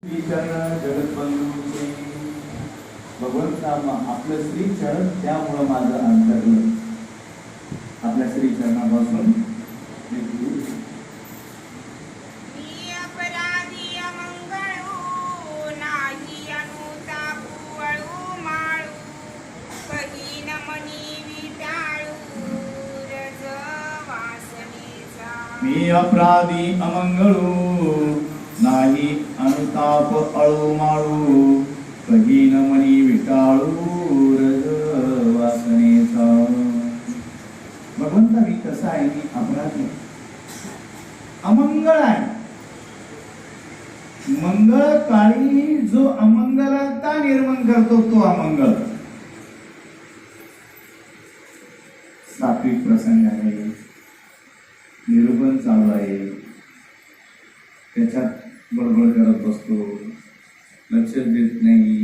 जगतबंधूचे भगवंत आपलं श्री चरण, त्यामुळं माझं अंतरलं आपल्या श्री चरणापासून मी अपराधी अमंगळू नाही अनुताप अळू माळू, कहीन मनी विटाळू रज वासनेचा. भगवंता मी कसा आहे? मी अपराधी अमंगळ आहे. मंगळ काळी जो अमंगलता निर्माण करतो तो अमंगळ. सात्विक प्रसंग आहे, निरूपण चालू आहे, त्याच्यात बडबड करत बसतो, लक्ष देत नाही,